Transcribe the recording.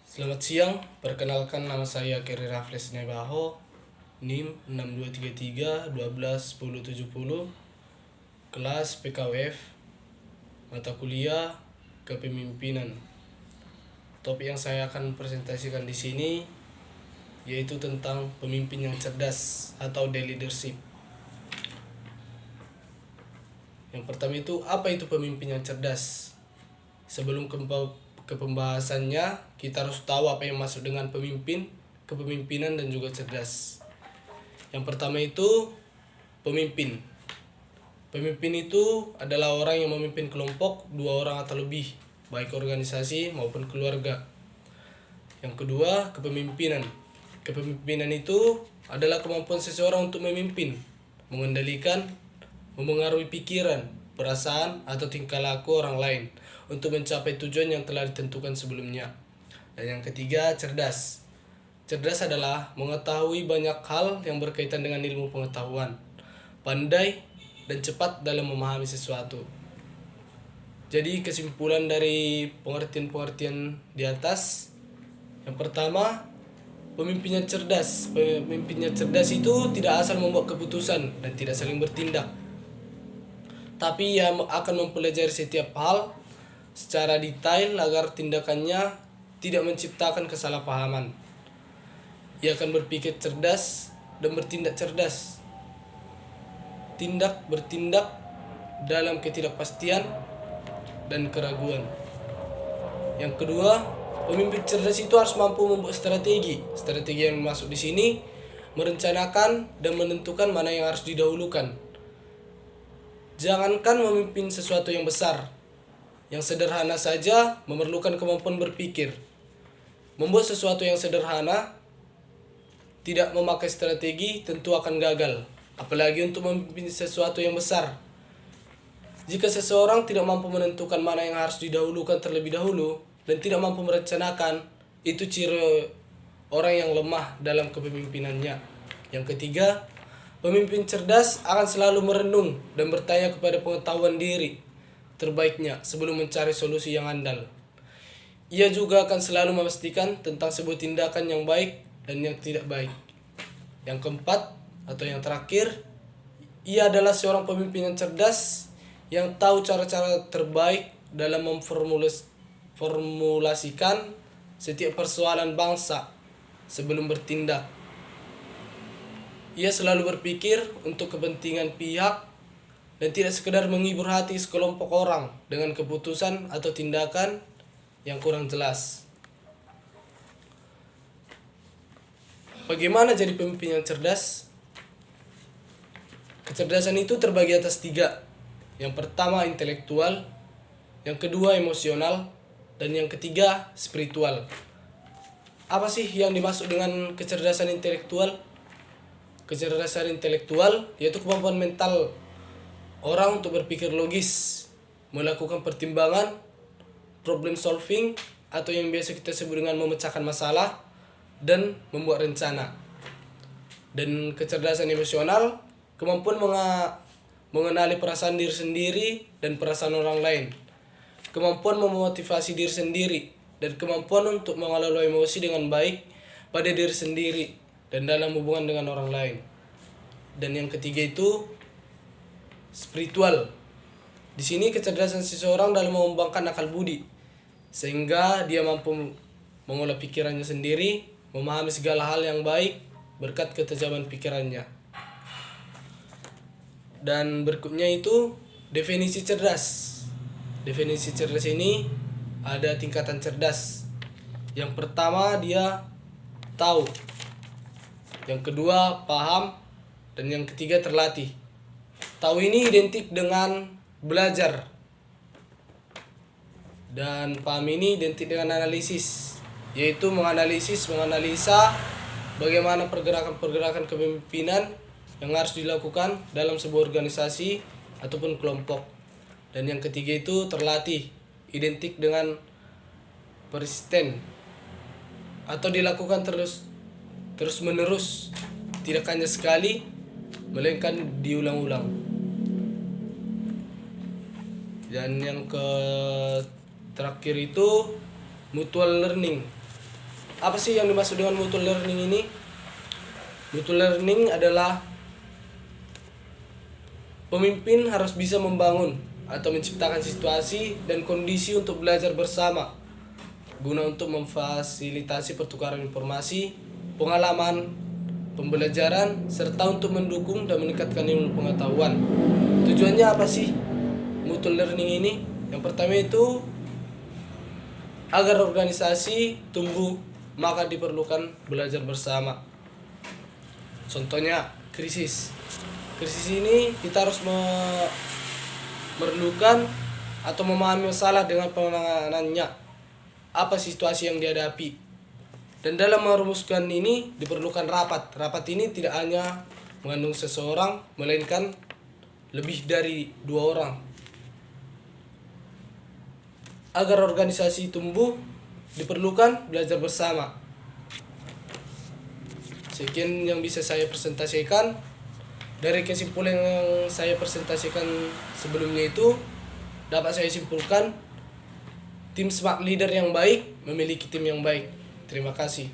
Selamat siang, perkenalkan nama saya Kerry Raffles Nebaho, NIM 6233 kelas PKWF, mata kuliah Kepemimpinan. Topik yang saya akan presentasikan di sini yaitu tentang pemimpin yang cerdas atau the leadership. Yang pertama itu, apa itu pemimpin yang cerdas? Sebelum ke pembahasannya, kita harus tahu apa yang masuk dengan pemimpin, kepemimpinan, dan juga cerdas. Yang pertama itu pemimpin. Pemimpin itu adalah orang yang memimpin kelompok 2 orang atau lebih, baik organisasi maupun keluarga. Yang kedua, kepemimpinan. Kepemimpinan itu adalah kemampuan seseorang untuk memimpin, mengendalikan, memengaruhi pikiran, perasaan, atau tingkah laku orang lain untuk mencapai tujuan yang telah ditentukan sebelumnya. Dan yang ketiga, cerdas. Cerdas adalah mengetahui banyak hal yang berkaitan dengan ilmu pengetahuan, pandai, dan cepat dalam memahami sesuatu. Jadi kesimpulan dari pengertian-pengertian di atas, yang pertama, pemimpinnya cerdas. Pemimpinnya cerdas itu tidak asal membuat keputusan dan tidak saling bertindak, tapi ia akan mempelajari setiap hal secara detail agar tindakannya tidak menciptakan kesalahpahaman. Ia akan berpikir cerdas dan bertindak cerdas. Bertindak dalam ketidakpastian dan keraguan. Yang kedua, pemimpin cerdas itu harus mampu membuat strategi. Strategi yang masuk di sini merencanakan dan menentukan mana yang harus didahulukan. Jangankan memimpin sesuatu yang besar, yang sederhana saja memerlukan kemampuan berpikir. Membuat sesuatu yang sederhana tidak memakai strategi tentu akan gagal, apalagi untuk memimpin sesuatu yang besar. Jika seseorang tidak mampu menentukan mana yang harus didahulukan terlebih dahulu dan tidak mampu merencanakan, itu ciri orang yang lemah dalam kepemimpinannya. Yang ketiga, pemimpin cerdas akan selalu merenung dan bertanya kepada pengetahuan diri terbaiknya sebelum mencari solusi yang andal. Ia juga akan selalu memastikan tentang sebuah tindakan yang baik dan yang tidak baik. Yang keempat atau yang terakhir, ia adalah seorang pemimpin yang cerdas yang tahu cara-cara terbaik dalam memformulasikan setiap persoalan bangsa sebelum bertindak. Ia selalu berpikir untuk kepentingan pihak dan tidak sekedar menghibur hati sekelompok orang dengan keputusan atau tindakan yang kurang jelas. Bagaimana jadi pemimpin yang cerdas? Kecerdasan itu terbagi atas 3. Yang pertama intelektual, yang kedua emosional, dan yang ketiga spiritual. Apa sih yang dimaksud dengan kecerdasan intelektual? Kecerdasan intelektual yaitu kemampuan mental orang untuk berpikir logis, melakukan pertimbangan, problem solving, atau yang biasa kita sebut dengan memecahkan masalah, dan membuat rencana. Dan kecerdasan emosional, kemampuan mengenali perasaan diri sendiri dan perasaan orang lain, kemampuan memotivasi diri sendiri, dan kemampuan untuk mengelola emosi dengan baik pada diri sendiri dan dalam hubungan dengan orang lain. Dan yang ketiga itu spiritual. Di sini kecerdasan seseorang dalam mengembangkan akal budi, sehingga dia mampu mengolah pikirannya sendiri, memahami segala hal yang baik berkat ketajaman pikirannya. Dan berikutnya itu definisi cerdas. Definisi cerdas ini ada tingkatan cerdas. Yang pertama dia tahu, yang kedua paham, dan yang ketiga terlatih. Tahu ini identik dengan belajar, dan paham ini identik dengan analisis, yaitu menganalisa bagaimana pergerakan-pergerakan kepemimpinan yang harus dilakukan dalam sebuah organisasi ataupun kelompok. Dan yang ketiga itu terlatih, identik dengan persisten atau dilakukan terus menerus, tidak hanya sekali melainkan diulang-ulang. Dan yang terakhir itu mutual learning, Apa sih yang dimaksud dengan mutual learning ini? Mutual learning adalah pemimpin harus bisa membangun atau menciptakan situasi dan kondisi untuk belajar bersama guna untuk memfasilitasi pertukaran informasi, pengalaman, pembelajaran, serta untuk mendukung dan meningkatkan ilmu pengetahuan. Tujuannya apa sih mutual learning ini? Yang pertama itu agar organisasi tumbuh, maka diperlukan belajar bersama. Contohnya krisis. Krisis ini kita harus memerlukan atau memahami masalah dengan penanganannya. Apa situasi yang dihadapi. Dan dalam merumuskan ini diperlukan rapat. Rapat ini tidak hanya mengandung seseorang, melainkan lebih dari 2 orang. Agar organisasi tumbuh, diperlukan belajar bersama. Sekian yang bisa saya presentasikan. Dari kesimpulan yang saya presentasikan sebelumnya itu, dapat saya simpulkan, tim smart leader yang baik memiliki tim yang baik. Terima kasih.